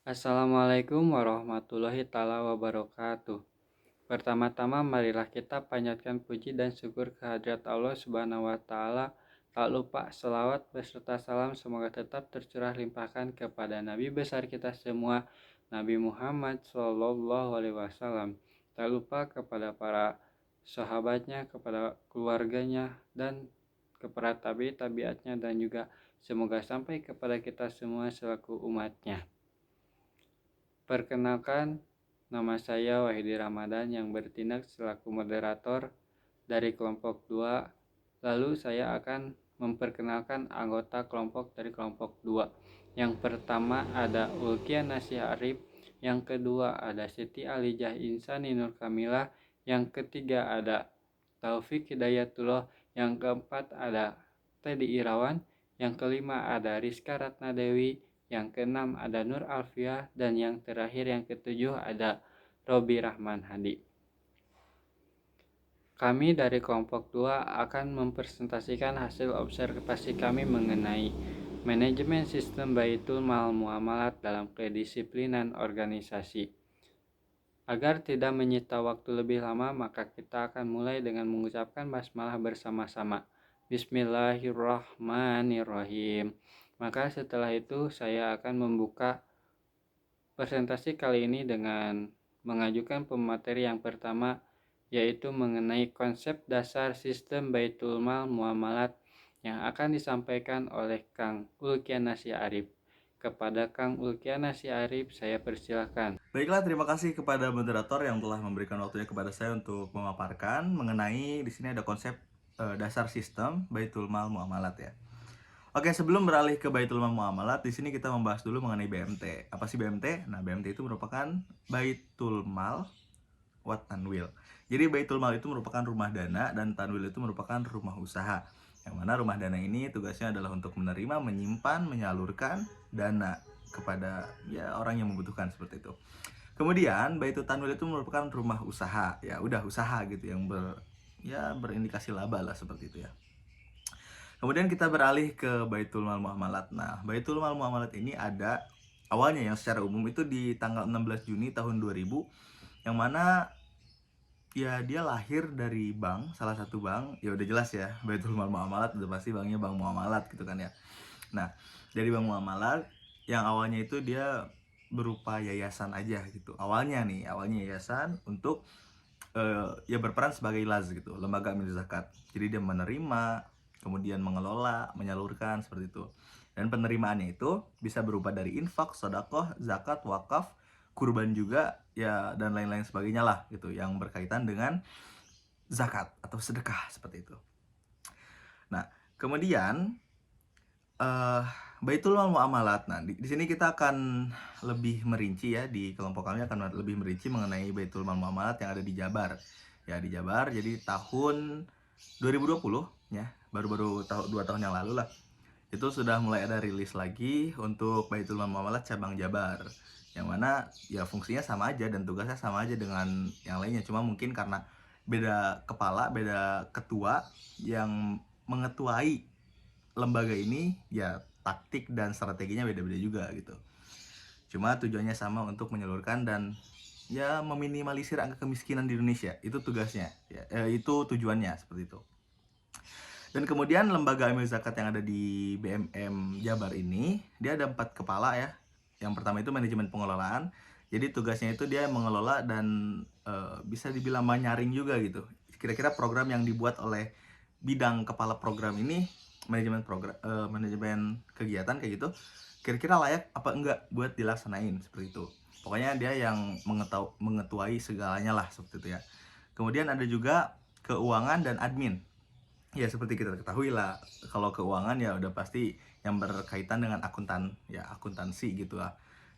Assalamualaikum warahmatullahi taala wabarakatuh. Pertama-tama marilah kita panjatkan puji dan syukur kehadirat Allah Subhanahu wa taala. Tak lupa selawat beserta salam semoga tetap tercurah limpahkan kepada nabi besar kita semua, Nabi Muhammad Shallallahu alaihi wasallam. Tak lupa kepada para sahabatnya, kepada keluarganya dan kepada tabiatnya dan juga semoga sampai kepada kita semua selaku umatnya. Perkenalkan, nama saya Wahidi Ramadan yang bertindak selaku moderator dari kelompok 2. Lalu saya akan memperkenalkan anggota kelompok dari kelompok 2. Yang pertama ada Ulkia Nasih Arif, yang kedua ada Siti Alijah Insani Nur Kamila, yang ketiga ada Taufik Hidayatullah, yang keempat ada Teddy Irawan, yang kelima ada Rizka Ratnadewi, yang keenam ada Nur Alfiah, dan yang terakhir yang ketujuh ada Robi Rahman Hadi. Kami dari kelompok 2 akan mempresentasikan hasil observasi kami mengenai manajemen sistem Baitul Mal Muamalat dalam kedisiplinan organisasi. Agar tidak menyita waktu lebih lama, maka kita akan mulai dengan mengucapkan basmalah bersama-sama. Bismillahirrahmanirrahim. Maka setelah itu saya akan membuka presentasi kali ini dengan mengajukan pemateri yang pertama, yaitu mengenai konsep dasar sistem Baitul Mal Muamalat yang akan disampaikan oleh Kang Ulkian Nasih Arif. Kepada Kang Ulkian Nasih Arif, saya persilahkan. Baiklah, terima kasih kepada moderator yang telah memberikan waktunya kepada saya untuk memaparkan mengenai di sini ada konsep dasar sistem Baitul Mal Muamalat ya. Oke, sebelum beralih ke Baitul Mal Muamalat, di sini kita membahas dulu mengenai BMT. Apa sih BMT? Nah, BMT itu merupakan Baitul Mal wa Tanwil. Jadi Baitul Mal itu merupakan rumah dana dan Tanwil itu merupakan rumah usaha. Yang mana rumah dana ini tugasnya adalah untuk menerima, menyimpan, menyalurkan dana kepada ya orang yang membutuhkan seperti itu. Kemudian Baitul Tanwil itu merupakan rumah usaha, ya udah usaha gitu yang berindikasi laba lah seperti itu ya. Kemudian kita beralih ke Baitul Mal Muamalat. Nah, Baitul Mal Muamalat ini ada awalnya yang secara umum itu di tanggal 16 Juni tahun 2000, yang mana ya dia lahir dari bank, salah satu bank, ya udah jelas ya, Baitul Mal Muamalat udah pasti banknya Bank Muamalat gitu kan ya. Nah, dari Bank Muamalat yang awalnya itu dia berupa yayasan aja gitu. Awalnya yayasan untuk ya berperan sebagai LAZ gitu, lembaga amil zakat. Jadi dia menerima, kemudian mengelola, menyalurkan seperti itu. Dan penerimaannya itu bisa berupa dari infak, sedekah, zakat, wakaf, kurban juga ya dan lain-lain sebagainya lah gitu yang berkaitan dengan zakat atau sedekah seperti itu. Nah, kemudian eh Baitul Mal Muamalat. Nah, di sini kita akan lebih merinci ya, di kelompok kami akan lebih merinci mengenai Baitul Mal Muamalat yang ada di Jabar. Ya, di Jabar. Jadi tahun 2020 ya, baru-baru 2 tahun yang lalu lah. Itu sudah mulai ada rilis lagi untuk Baitul Mal Muamalat cabang Jabar. Yang mana ya fungsinya sama aja dan tugasnya sama aja dengan yang lainnya, cuma mungkin karena beda kepala, beda ketua yang mengetuai lembaga ini, ya taktik dan strateginya beda-beda juga gitu. Cuma tujuannya sama, untuk menyalurkan dan ya meminimalisir angka kemiskinan di Indonesia. Itu tugasnya ya, itu tujuannya seperti itu. Dan kemudian lembaga amil zakat yang ada di BMM Jabar ini, dia ada 4 kepala ya. Yang pertama itu manajemen pengelolaan. Jadi tugasnya itu dia mengelola dan bisa dibilang menyaring juga gitu. Kira-kira program yang dibuat oleh bidang kepala program ini, manajemen program, manajemen kegiatan kayak gitu, kira-kira layak apa enggak buat dilaksanain seperti itu. Pokoknya dia yang mengetuai segalanya lah seperti itu ya. Kemudian ada juga keuangan dan admin. Ya seperti kita ketahui lah, kalau keuangan ya udah pasti yang berkaitan dengan akuntansi gitu lah.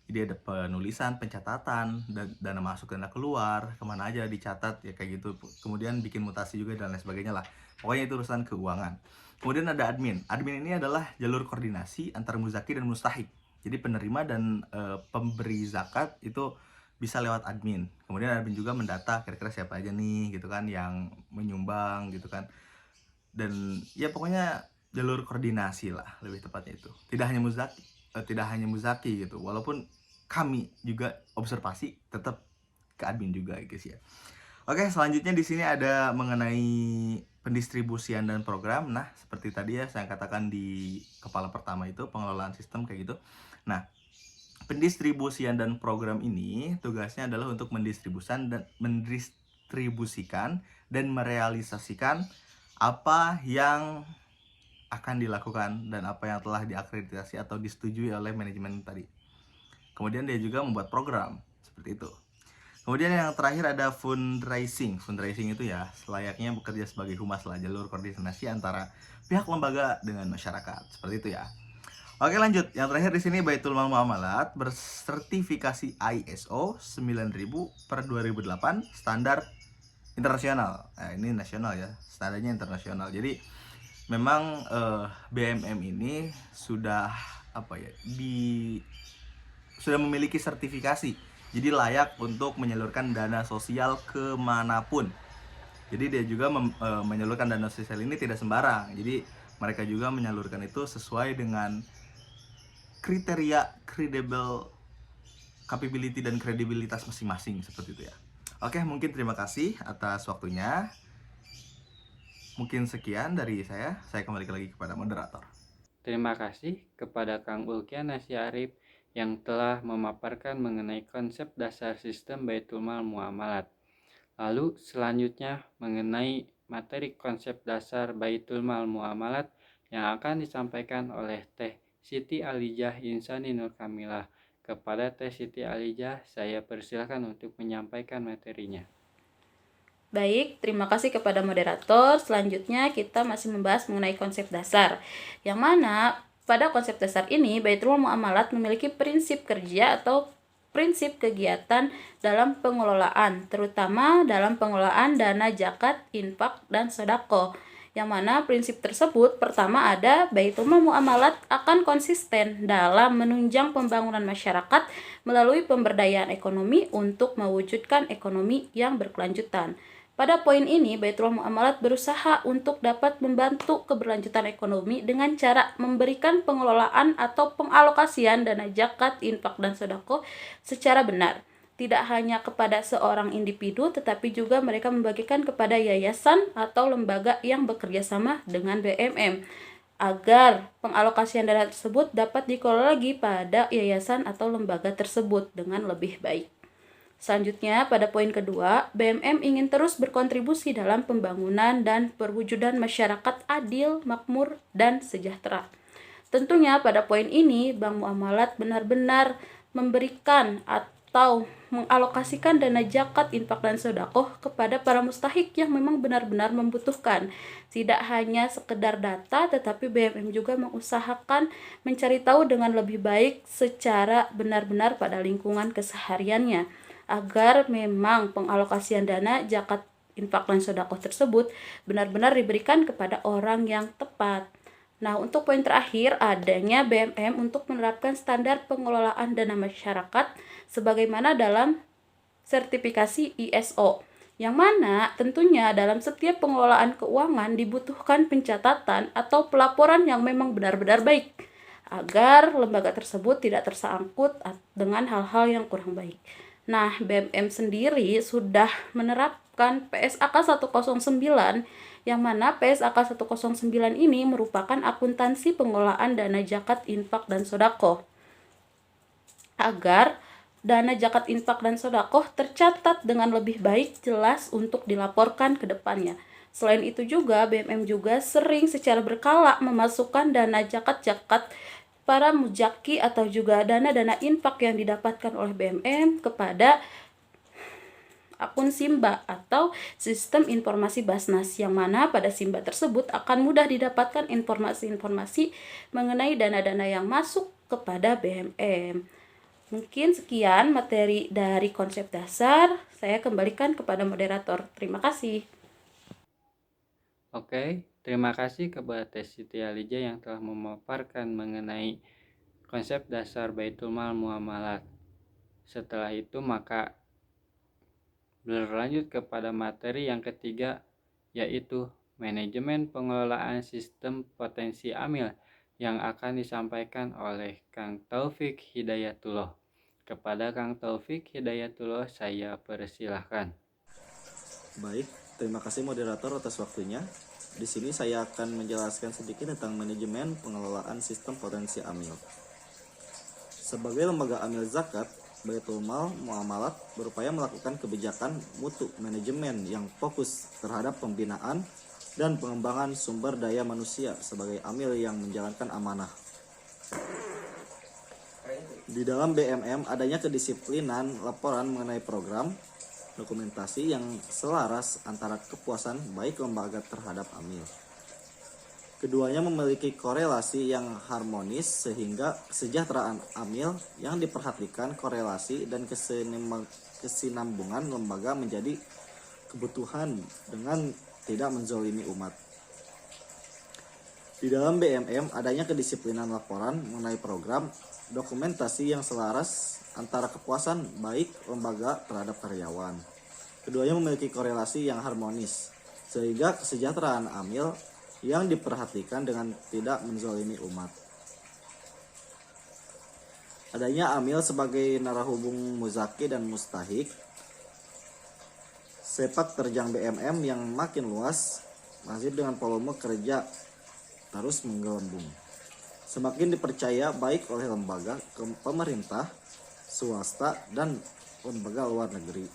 Jadi ada penulisan, pencatatan, dana masuk, dana keluar, kemana aja dicatat ya kayak gitu. Kemudian bikin mutasi juga dan lain sebagainya lah. Pokoknya itu urusan keuangan. Kemudian ada admin. Admin ini adalah jalur koordinasi antara muzaki dan mustahik. Jadi penerima dan pemberi zakat itu bisa lewat admin. Kemudian admin juga mendata kira-kira siapa aja nih gitu kan yang menyumbang gitu kan. Dan ya pokoknya jalur koordinasi lah lebih tepatnya itu. Tidak hanya muzaki gitu. Walaupun kami juga observasi tetap ke admin juga guys ya. Oke, selanjutnya di sini ada mengenai pendistribusian dan program. Nah, seperti tadi ya saya katakan di kepala pertama itu pengelolaan sistem kayak gitu. Nah, pendistribusian dan program ini tugasnya adalah untuk mendistribusikan dan merealisasikan apa yang akan dilakukan dan apa yang telah diakreditasi atau disetujui oleh manajemen tadi. Kemudian dia juga membuat program seperti itu. Kemudian yang terakhir ada fundraising. Fundraising itu ya selayaknya bekerja sebagai humas lah, jalur koordinasi antara pihak lembaga dengan masyarakat. Seperti itu ya. Oke, lanjut. Yang terakhir di sini Baitul Mal Muamalat bersertifikasi ISO 9000 per 2008 standar internasional. Nah, ini nasional ya, standarnya internasional. Jadi memang BMM ini sudah sudah memiliki sertifikasi. Jadi layak untuk menyalurkan dana sosial kemanapun. Jadi dia juga menyalurkan dana sosial ini tidak sembarang. Jadi mereka juga menyalurkan itu sesuai dengan kriteria credible capability dan kredibilitas masing-masing seperti itu ya. Oke, mungkin terima kasih atas waktunya. Mungkin sekian dari saya. Saya kembali lagi kepada moderator. Terima kasih kepada Kang Ulkian Nasy Arif yang telah memaparkan mengenai konsep dasar sistem Baitul Mal Muamalat. Lalu selanjutnya mengenai materi konsep dasar Baitul Mal Muamalat yang akan disampaikan oleh Teh Siti Alijah Insani Nur Kamilah. Kepada Teh Siti Alijah, saya persilakan untuk menyampaikan materinya. Baik, terima kasih kepada moderator. Selanjutnya kita masih membahas mengenai konsep dasar. Yang mana pada konsep dasar ini Baitul Mal Muamalat memiliki prinsip kerja atau prinsip kegiatan dalam pengelolaan, terutama dalam pengelolaan dana zakat, infak, dan sedekah. Yang mana prinsip tersebut pertama ada Baitul Mal Muamalat akan konsisten dalam menunjang pembangunan masyarakat melalui pemberdayaan ekonomi untuk mewujudkan ekonomi yang berkelanjutan. Pada poin ini, Baitul Mal Muamalat berusaha untuk dapat membantu keberlanjutan ekonomi dengan cara memberikan pengelolaan atau pengalokasian dana zakat, infak, dan sedekah secara benar. Tidak hanya kepada seorang individu, tetapi juga mereka membagikan kepada yayasan atau lembaga yang bekerja sama dengan BMM agar pengalokasian dana tersebut dapat dikelola lagi pada yayasan atau lembaga tersebut dengan lebih baik. Selanjutnya, pada poin kedua, BMM ingin terus berkontribusi dalam pembangunan dan perwujudan masyarakat adil, makmur, dan sejahtera. Tentunya pada poin ini, Bank Muamalat benar-benar memberikan atau mengalokasikan dana zakat, infak, dan sedekah kepada para mustahik yang memang benar-benar membutuhkan. Tidak hanya sekedar data, tetapi BMM juga mengusahakan mencari tahu dengan lebih baik secara benar-benar pada lingkungan kesehariannya, agar memang pengalokasian dana zakat, infak, dan sedekah tersebut benar-benar diberikan kepada orang yang tepat. Nah, untuk poin terakhir adanya BMM untuk menerapkan standar pengelolaan dana masyarakat sebagaimana dalam sertifikasi ISO, yang mana tentunya dalam setiap pengelolaan keuangan dibutuhkan pencatatan atau pelaporan yang memang benar-benar baik agar lembaga tersebut tidak tersangkut dengan hal-hal yang kurang baik. Nah, BMM sendiri sudah menerapkan PSAK 109, yang mana PSAK 109 ini merupakan akuntansi pengelolaan dana zakat, infak, dan sedekah, agar dana zakat, infak, dan sedekah tercatat dengan lebih baik, jelas untuk dilaporkan ke depannya. Selain itu juga BMM juga sering secara berkala memasukkan dana zakat para mujaki atau juga dana-dana infak yang didapatkan oleh BMM kepada akun Simba atau sistem informasi Basnas, yang mana pada Simba tersebut akan mudah didapatkan informasi-informasi mengenai dana-dana yang masuk kepada BMM. Mungkin sekian materi dari konsep dasar. Saya kembalikan kepada moderator. Terima kasih. Oke, terima kasih kepada Teh Siti Alijah yang telah memaparkan mengenai konsep dasar Baitul Mal Muamalat. Setelah itu maka berlanjut kepada materi yang ketiga, yaitu manajemen pengelolaan sistem potensi amil yang akan disampaikan oleh Kang Taufik Hidayatullah. Kepada Kang Taufik Hidayatullah saya persilahkan. Baik, terima kasih moderator atas waktunya. Di sini saya akan menjelaskan sedikit tentang manajemen pengelolaan sistem potensi amil. Sebagai lembaga amil zakat, Baitul Mal Muamalat berupaya melakukan kebijakan mutu manajemen yang fokus terhadap pembinaan dan pengembangan sumber daya manusia sebagai amil yang menjalankan amanah. Di dalam BMM adanya kedisiplinan laporan mengenai program dokumentasi yang selaras antara kepuasan baik lembaga terhadap amil. Keduanya memiliki korelasi yang harmonis sehingga kesejahteraan amil yang diperhatikan korelasi dan kesinambungan lembaga menjadi kebutuhan dengan tidak menzolimi umat. Di dalam BMM adanya kedisiplinan laporan mengenai program dokumentasi yang selaras antara kepuasan baik lembaga terhadap karyawan. Keduanya memiliki korelasi yang harmonis sehingga kesejahteraan amil yang diperhatikan dengan tidak menzolimi umat. Adanya amil sebagai narahubung muzaki dan mustahik, sepak terjang BMM yang makin luas masih dengan volume kerja terus menggelembung. Semakin dipercaya baik oleh lembaga pemerintah, swasta, dan lembaga luar negeri.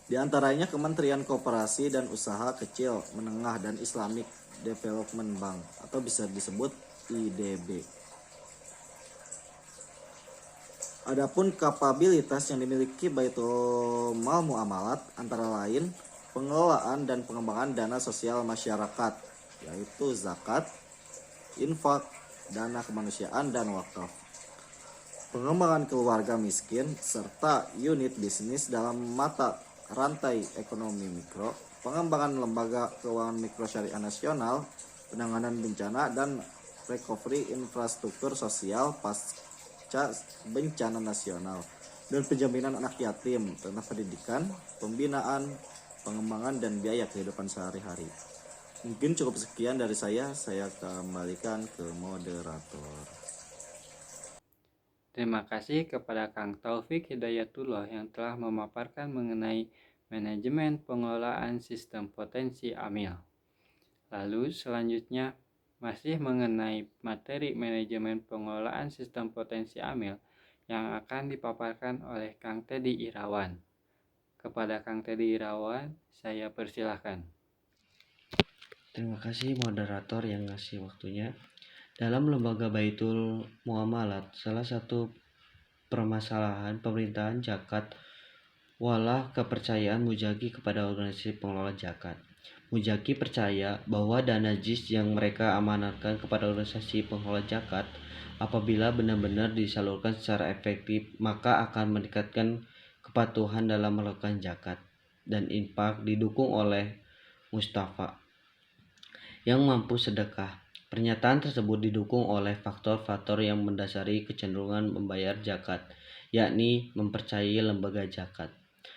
Di antaranya Kementerian Koperasi dan Usaha Kecil, Menengah, dan Islamic Development Bank atau bisa disebut IDB. Adapun kapabilitas yang dimiliki Baitul Mal Muamalat antara lain pengelolaan dan pengembangan dana sosial masyarakat, yaitu zakat, infak, dana kemanusiaan, dan wakaf. Pengembangan keluarga miskin serta unit bisnis dalam mata rantai ekonomi mikro, pengembangan lembaga keuangan mikro syariah nasional, penanganan bencana dan recovery infrastruktur sosial pasca bencana nasional, dan penjaminan anak yatim, tentang pendidikan, pembinaan, pengembangan, dan biaya kehidupan sehari-hari. Mungkin cukup sekian dari saya kembalikan ke moderator. Terima kasih kepada Kang Taufik Hidayatullah yang telah memaparkan mengenai manajemen pengelolaan sistem potensi amil. Lalu selanjutnya masih mengenai materi manajemen pengelolaan sistem potensi amil yang akan dipaparkan oleh Kang Teddy Irawan. Kepada Kang Teddy Irawan, saya persilahkan. Terima kasih moderator yang ngasih waktunya. Dalam lembaga Baitul Muamalat, salah satu permasalahan pemerintahan zakat walah kepercayaan mujaki kepada organisasi pengelola zakat. Mujaki percaya bahwa dana JIS yang mereka amanatkan kepada organisasi pengelola zakat apabila benar-benar disalurkan secara efektif maka akan meningkatkan kepatuhan dalam melakukan zakat dan infak didukung oleh Mustafa yang mampu sedekah. Pernyataan tersebut didukung oleh faktor-faktor yang mendasari kecenderungan membayar zakat, yakni mempercayai lembaga zakat.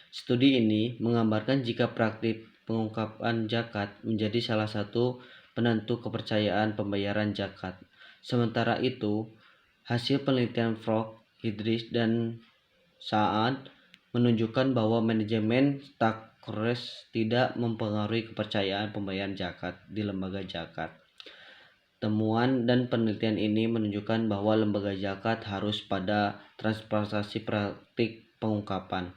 Studi ini menggambarkan jika praktik pengungkapan zakat menjadi salah satu penentu kepercayaan pembayaran zakat. Sementara itu, hasil penelitian Frog, Idris, dan Saad menunjukkan bahwa manajemen Takres tidak mempengaruhi kepercayaan pembayaran zakat di lembaga zakat. Temuan dan penelitian ini menunjukkan bahwa lembaga zakat harus pada transparansi praktik pengungkapan.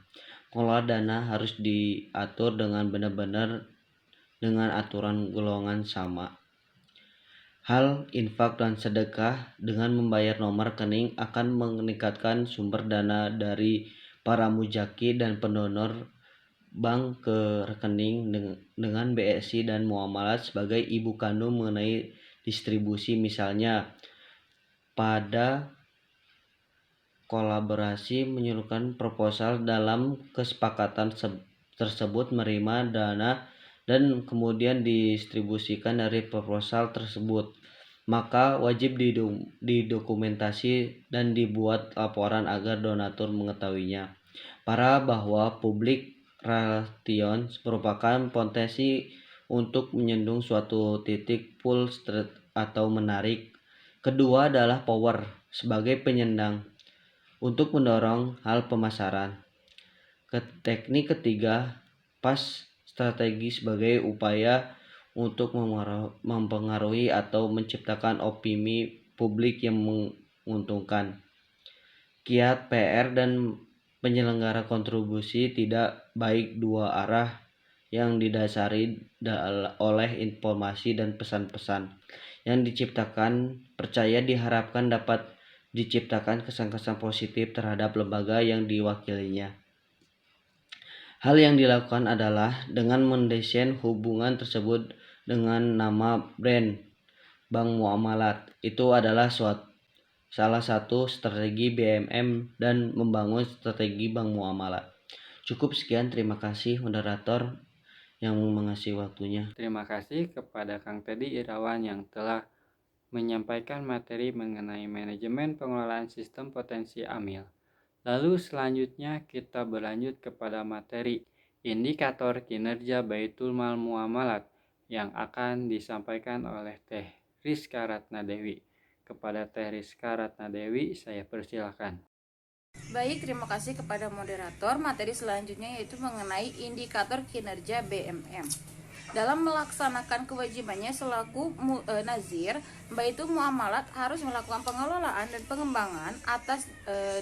Pengelola dana harus diatur dengan benar-benar dengan aturan golongan sama. Hal infak dan sedekah dengan membayar nomor rekening akan meningkatkan sumber dana dari para mujaki dan pendonor bank ke rekening dengan BSI dan muamalat sebagai ibu kandung mengenai distribusi, misalnya pada kolaborasi menyuruhkan proposal dalam kesepakatan tersebut menerima dana dan kemudian distribusikan dari proposal tersebut, maka wajib didokumentasi dan dibuat laporan agar donatur mengetahuinya. Para bahwa public relations merupakan potensi untuk menyandung suatu titik pull atau menarik. Kedua adalah power sebagai penyandang. untuk mendorong hal pemasaran. Teknik ketiga, pas strategi sebagai upaya untuk mempengaruhi atau menciptakan opini publik yang menguntungkan. Kiat PR dan penyelenggara kontribusi tidak baik dua arah yang didasari oleh informasi dan pesan-pesan yang diciptakan. Percaya diharapkan dapat diciptakan kesan-kesan positif terhadap lembaga yang diwakilinya. Hal yang dilakukan adalah dengan mendesain hubungan tersebut dengan nama brand Bank Muamalat. Itu adalah salah satu strategi BMM dan membangun strategi Bank Muamalat. Cukup sekian, terima kasih moderator yang mengasih waktunya. Terima kasih kepada Kang Teddy Irawan yang telah menyampaikan materi mengenai manajemen pengelolaan sistem potensi amil. Lalu selanjutnya kita berlanjut kepada materi indikator kinerja Baitul Mal Muamalat yang akan disampaikan oleh Teh Rizka Ratnadewi. Kepada Teh Rizka Ratnadewi saya persilakan. Baik, terima kasih kepada moderator. Materi selanjutnya yaitu mengenai indikator kinerja BMM. Dalam melaksanakan kewajibannya selaku nazir, Baitul Muamalat harus melakukan pengelolaan dan pengembangan atas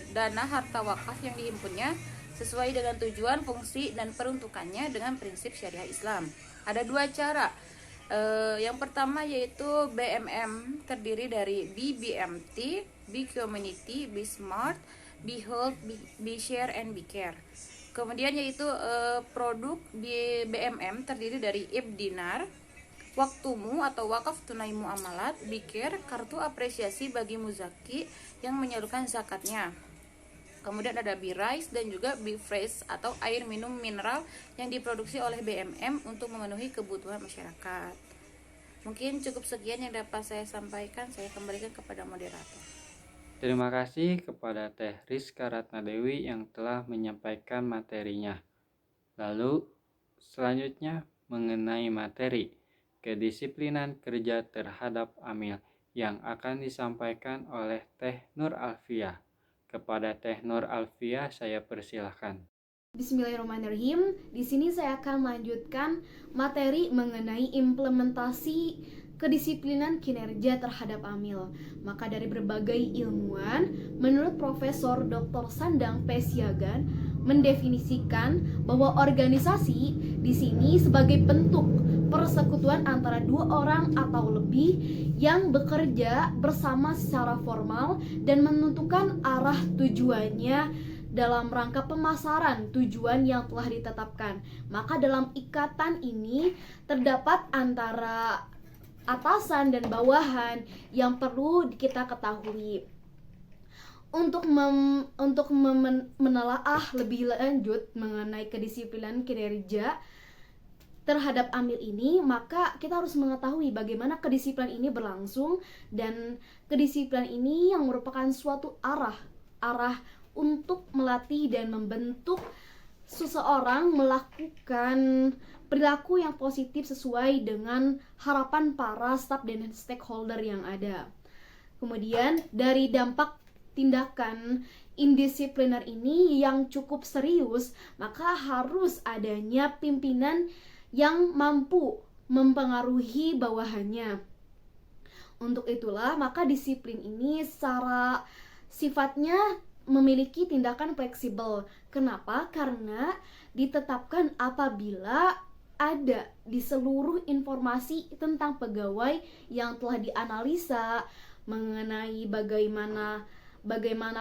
dana harta wakaf yang dihimpunnya sesuai dengan tujuan, fungsi, dan peruntukannya dengan prinsip syariah Islam. Ada dua cara. Yang pertama yaitu BMM terdiri dari BBMT, B Community, B Smart, Be Hold, Be Share, and Be Care. Kemudian yaitu produk BMM terdiri dari IB-Dinar, Waktumu atau Wakaf Tunai Muamalat, Be Care, kartu apresiasi bagi muzaki yang menyalurkan zakatnya. Kemudian ada Be Rice dan juga Be Fresh atau air minum mineral yang diproduksi oleh BMM untuk memenuhi kebutuhan masyarakat. Mungkin cukup sekian yang dapat saya sampaikan. Saya kembalikan kepada moderator. Terima kasih kepada Teh Rizka Ratnadewi yang telah menyampaikan materinya. Lalu selanjutnya mengenai materi kedisiplinan kerja terhadap amil yang akan disampaikan oleh Teh Nur Alfiah. Kepada Teh Nur Alfiah saya persilahkan. Bismillahirrahmanirrahim. Di sini saya akan melanjutkan materi mengenai implementasi kedisiplinan kinerja terhadap amil. Maka dari berbagai ilmuwan, menurut Profesor Dr. Sandang P. Siagan mendefinisikan bahwa organisasi di sini sebagai bentuk persekutuan antara dua orang atau lebih yang bekerja bersama secara formal dan menentukan arah tujuannya dalam rangka pemasaran tujuan yang telah ditetapkan. Maka dalam ikatan ini terdapat antara atasan dan bawahan yang perlu kita ketahui. Untuk menelaah lebih lanjut mengenai kedisiplinan kinerja terhadap amil ini, maka kita harus mengetahui bagaimana kedisiplinan ini berlangsung, dan kedisiplinan ini yang merupakan suatu arah untuk melatih dan membentuk seseorang melakukan perilaku yang positif sesuai dengan harapan para staf dan stakeholder yang ada. Kemudian dari dampak tindakan indisipliner ini yang cukup serius, maka harus adanya pimpinan yang mampu mempengaruhi bawahannya. Untuk itulah maka disiplin ini secara sifatnya memiliki tindakan fleksibel. Kenapa? Karena ditetapkan apabila ada di seluruh informasi tentang pegawai yang telah dianalisa mengenai bagaimana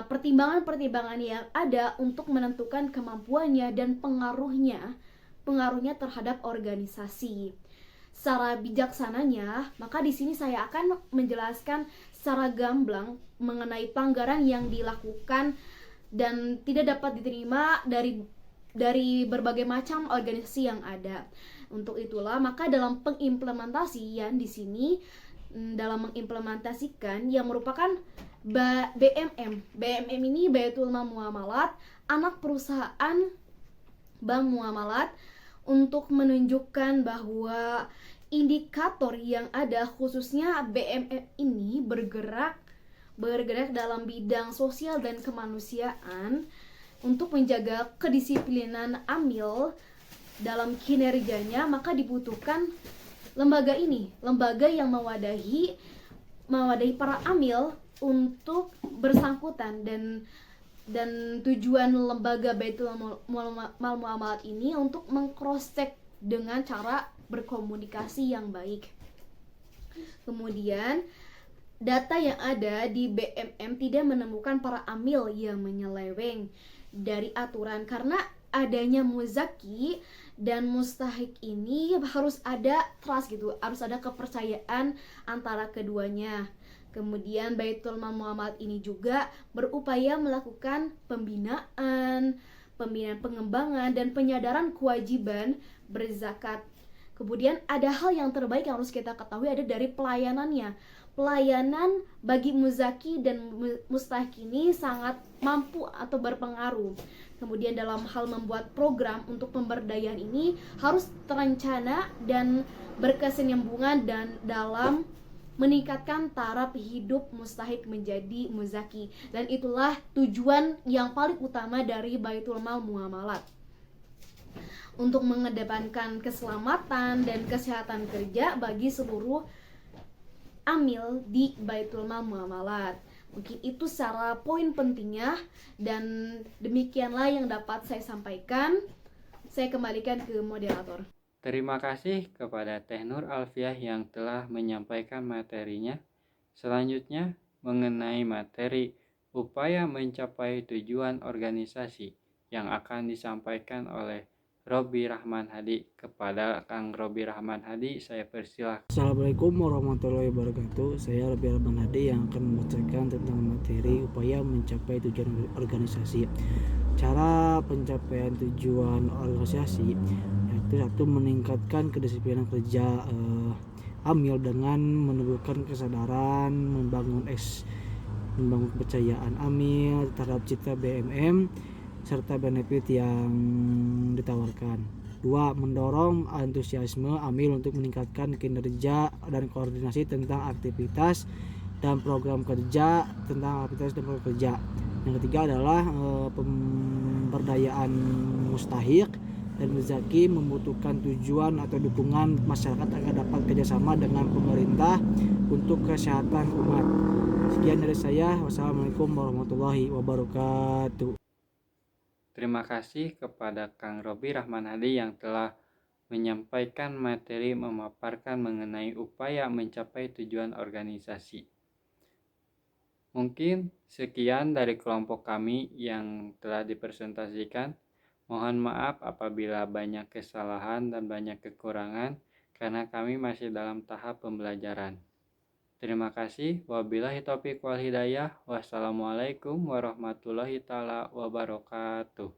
pertimbangan-pertimbangan yang ada untuk menentukan kemampuannya dan pengaruhnya terhadap organisasi. Secara bijaksananya, maka di sini saya akan menjelaskan secara gamblang mengenai pelanggaran yang dilakukan dan tidak dapat diterima dari berbagai macam organisasi yang ada. Untuk itulah maka dalam pengimplementasian di sini dalam mengimplementasikan yang merupakan BMM ini Baitul Mal Muamalat, anak perusahaan Bank Muamalat, untuk menunjukkan bahwa indikator yang ada khususnya BMM ini bergerak bergerak dalam bidang sosial dan kemanusiaan untuk menjaga kedisiplinan Amil dalam kinerjanya, maka dibutuhkan lembaga ini, lembaga yang mewadahi para Amil untuk bersangkutan, dan tujuan lembaga Baitul Mal Muamalat ini untuk meng-cross check dengan cara berkomunikasi yang baik. Kemudian data yang ada di BMM tidak menemukan para amil yang menyeleweng dari aturan, karena adanya muzaki dan mustahik ini harus ada trust gitu, harus ada kepercayaan antara keduanya. Kemudian Baitul Mal Muamalat ini juga berupaya melakukan pembinaan pengembangan dan penyadaran kewajiban berzakat. Kemudian ada hal yang terbaik yang harus kita ketahui ada dari pelayanannya. Pelayanan bagi muzaki dan mustahik ini sangat mampu atau berpengaruh. Kemudian dalam hal membuat program untuk pemberdayaan ini harus terencana dan berkesinambungan dan dalam meningkatkan taraf hidup mustahik menjadi muzaki, dan itulah tujuan yang paling utama dari Baitul Mal Muamalat, untuk mengedepankan keselamatan dan kesehatan kerja bagi seluruh amil di Baitul Mal Muamalat. Mungkin itu secara poin pentingnya, dan demikianlah yang dapat saya sampaikan. Saya kembalikan ke moderator. Terima kasih kepada Teh Nur Alfiah yang telah menyampaikan materinya. Selanjutnya, mengenai materi upaya mencapai tujuan organisasi yang akan disampaikan oleh Robi Rahman Hadi. Kepada Kang Robi Rahman Hadi, saya persilahkan. Assalamualaikum warahmatullahi wabarakatuh. Saya Robi Rahman Hadi yang akan membacakan tentang materi upaya mencapai tujuan organisasi. Cara pencapaian tujuan organisasi yaitu satu, meningkatkan kedisiplinan kerja amil dengan menumbuhkan kesadaran, membangun kepercayaan amil terhadap citra BMM serta benefit yang ditawarkan. 2. Mendorong antusiasme amil untuk meningkatkan kinerja dan koordinasi tentang aktivitas dan program kerja Yang ketiga adalah pemberdayaan mustahik dan muzaki, membutuhkan tujuan atau dukungan masyarakat agar dapat kerjasama dengan pemerintah untuk kesehatan umat. Sekian dari saya. Wassalamualaikum warahmatullahi wabarakatuh. Terima kasih kepada Kang Robi Rahman Hadi yang telah menyampaikan materi memaparkan mengenai upaya mencapai tujuan organisasi. Mungkin sekian dari kelompok kami yang telah dipresentasikan. Mohon maaf apabila banyak kesalahan dan banyak kekurangan karena kami masih dalam tahap pembelajaran. Terima kasih. Wabillahi taufiq wal hidayah. Wassalamualaikum warahmatullahi taala wabarakatuh.